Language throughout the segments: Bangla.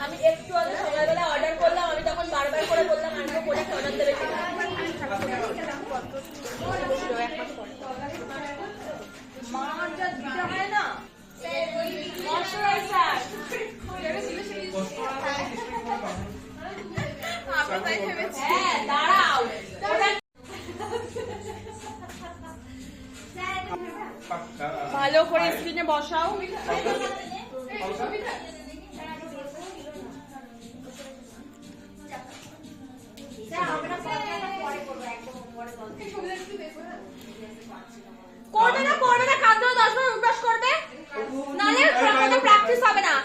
আমি একটু আগে সকালবেলা অর্ডার করলাম, আমি তখন বারবার করে বললাম আনবো প্রোডাক্ট অর্ডার দেবে কিনা। ভালো করে স্ক্রিনে বসাও। করবে না করবে না, কাঁদতে 10 বার উঠবাস করবে, নালে প্র্যাকটিস হবে না।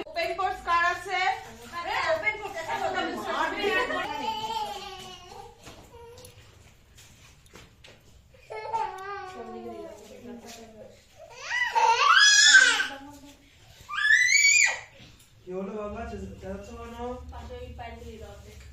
ওপেন কোর্স কার আছে? কি হলো বাবা, যাচ্ছ কেন? পাশে ওই প্যান্ট দিয়ে দাও দেখি।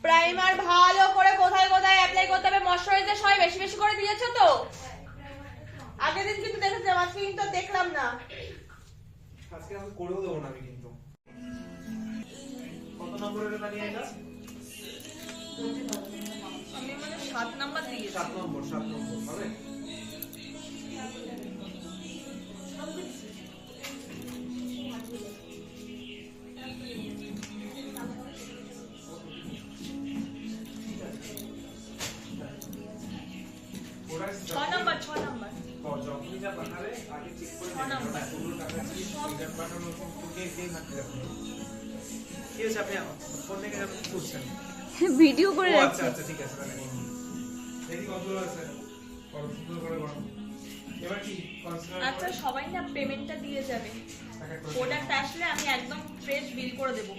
প্রাইমার ভালো করে কোথায় কোথায় অ্যাপ্লাই করতে হবে, ময়শ্চারাইজার সবাই বেশি বেশি করে দিয়েছো তো? আগের দিন কিন্তু দেখেছিলাম, আজকে কিন্তু দেখলাম না। আজকে আমি করেও দেবো না আমি কিন্তু। কত নম্বরের দাঁড়িয়ে এটা? আমি মানে 7 নাম্বার দিয়েছি। 7 নম্বর হবে। যখনই যা পাঠাবে আগে চেক করে নেবেন টাকা কি পাঠানো তোকে সেই থাকতে হবে। কি হচ্ছে, আপনি ফোন থেকে আপনি কি করছেন? ভিডিও করে রাখছি। আচ্ছা ঠিক আছে, তাহলে দেখি কতগুলো আছে, কত সুন্দর করে করো। এবার কি কনসিডার? আচ্ছা সবাই না পেমেন্টটা দিয়ে যাবে, প্রোডাক্ট আসলে আমি একদম ফ্রেশ বিল করে দেব।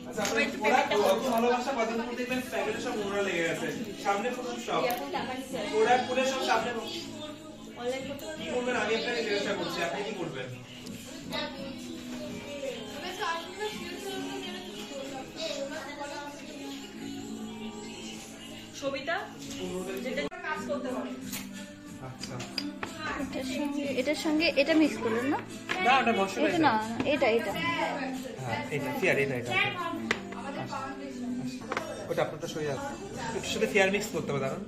আচ্ছা আপনি প্রোডাক্ট কত ভালোবাসা কতদিন পর দেখবেন প্যাকেটে সব নোংরা লেগে গেছে, সামনে পুরো সব এখন টাকা নিতে প্রোডাক্ট পুরো সব সামনে। অনলাইন করতে কি করবেন আমি আপনাকে জিজ্ঞাসা করছি, আপনি কি করবেন? সবিতা যেটা কাজ করতে হবে। আচ্ছা এটার সঙ্গে এটা মিক্স করলেন না? না ওটা মশলা, এটা না, এটা হ্যাঁ এটা ফিয়ার, এটা ওটা আপনারটা সরিয়ে আছে, একটু সাথে ফিয়ার মিক্স করতে হবে। দাঁড়ান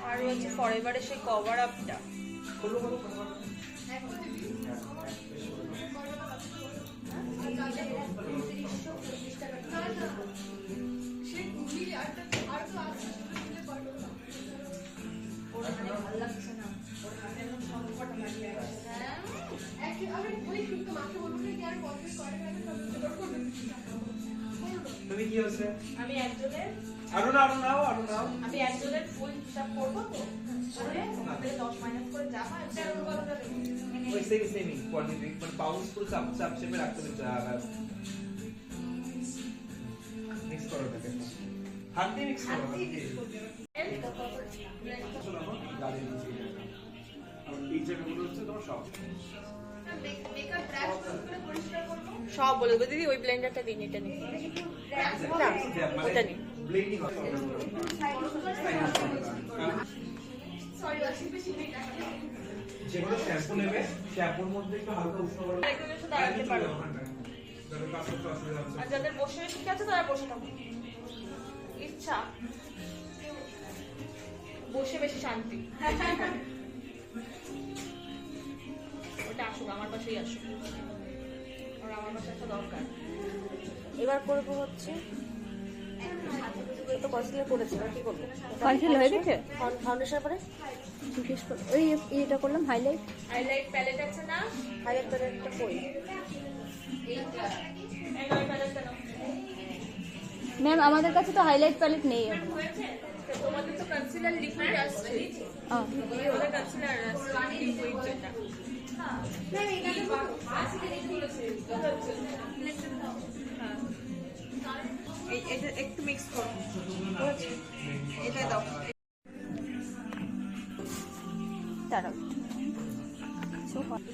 আর হচ্ছে ফরএভারের সেই কভার আপটা তুমি কি হচ্ছে? আমি একজনের আরো নাও আমি একজনের ফুল হিসাব করবো তো, করে আমাদের 10 মাইনাস করে যা হয় সেটা অনুপাত হবে। ওই সেমি কোয়ান্টিটি মানে পাউন্ডস পুরো চাপ শেপে রাখতে হবে। মিক্স করো এটাকে, হাত দিয়ে মিক্স করো। এই জায়গাগুলো হচ্ছে তোমার সব সব বলে দেবো দিদি, ওই ব্লেন্ডারটা দিন, এটা নিন না ওটা নিন। ব্লেন্ডিং হবে যেগুলো শ্যাম্পু নেবে, শ্যাম্পুর মধ্যে একটু হালকা উষ্ণ গরম একদম একটু দাঁড়াতে পারো। তাহলে কাজ করতে অসুবিধা হচ্ছে। আর যাদের বসে শিখে আছে তারা বসে থাকুক, ইচ্ছা বসে বেশি শান্তি। ওটা আসুক, আমার পাশেই আসুক, আর আমার পাশে একটা দরকার। এবার করবো হচ্ছে তো কনসিলার করেছে, এবার কি করবো? কনসিলার হয়ে গেছে? ফাউন্ডেশন পরে জিজ্ঞেস কর, ওই এটা করলাম হাইলাইট। হাইলাইট প্যালেট আছে না? হাইলাইট প্যালেটটা কই? এই নয় প্যালেটটা নাও। ম্যাম আমাদের কাছে তো হাইলাইট প্যালেট নেই এখন। হয়েছে? তো তোমাদের তো কনসিলার লিকুইড আসছে, হ্যাঁ। ওদের কনসিলার আসছে লিকুইড যেটা। এটা একটু মিক্স করো, এটা দাও। দাঁড়াও কিছু হয়।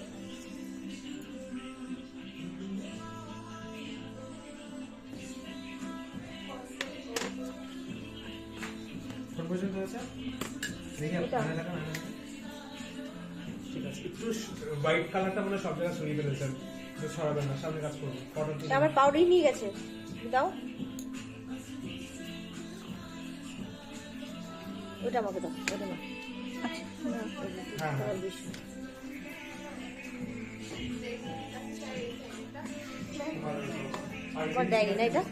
কোন পর্যন্ত হয়েছে? দেখি আপনারা দেখান। ঠিক আছে, একটু হোয়াইট কালারটা মানে সব জায়গায় ছড়িয়ে ফেলেছেন, তো ছড়াবেন না, সামনে কাজ করবো। কটন আমার পাউডারই নিয়ে গেছে, দাও ওটা আমাকে দাও, ওটা না হ্যাঁ হ্যাঁ আমার দেয়নি না এটা।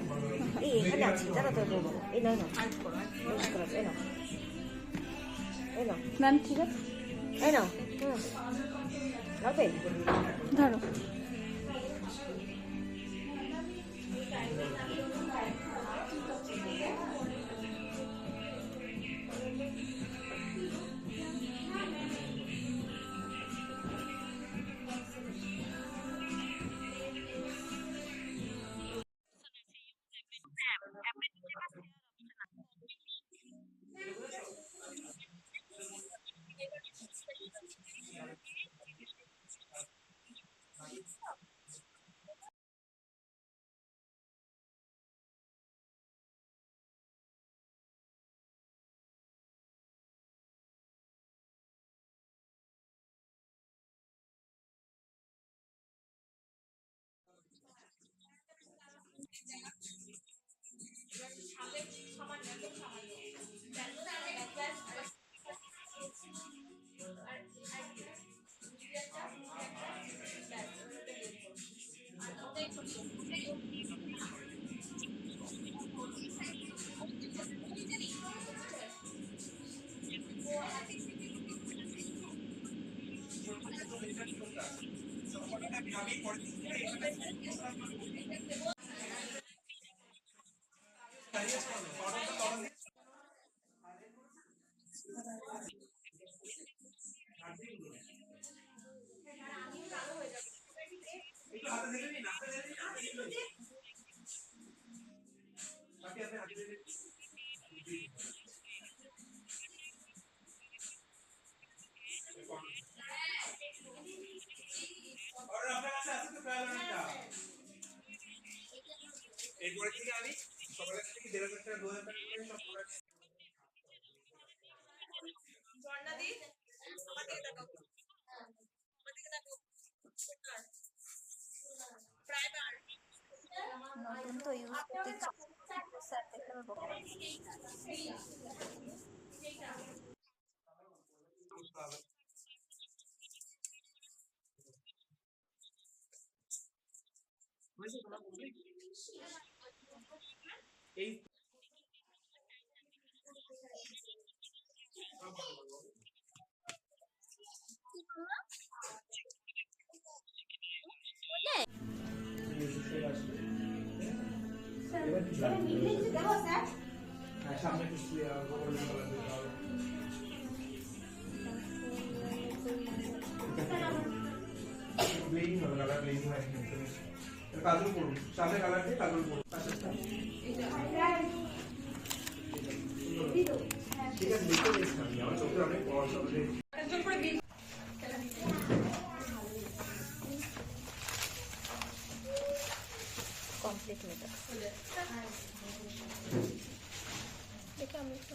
এই এখানে আছে, জানো তো দেবো। এই নাও নাও, এই নাও, এই নাও, ম্যাম ঠিক আছে, এই নাও। লাগবে? ধরো। এরপরে থেকে আমি সকালের থেকে 1,500 টাকা 2,000 টাকা করে সব প্রোডাক্ট ঝর্ণাদি আমার দিকে তাকাও, আমার দিকে তাকাও। প্রাইমার নতুন তো ইউজ করতে স্যার দেখলে আমার বকা। এই সামনে কিছু ব্লেডিং হবে, কালার ব্লেডিং হয়। কাজল করুন, সামনে কালার দিয়ে কাজল করুন। ঠিক আছে, দেখতে দেখছি আমি, আমার চোখে অনেক বড় সবলে একজন করে দিন। Complete makeup. দেখে আমি একটু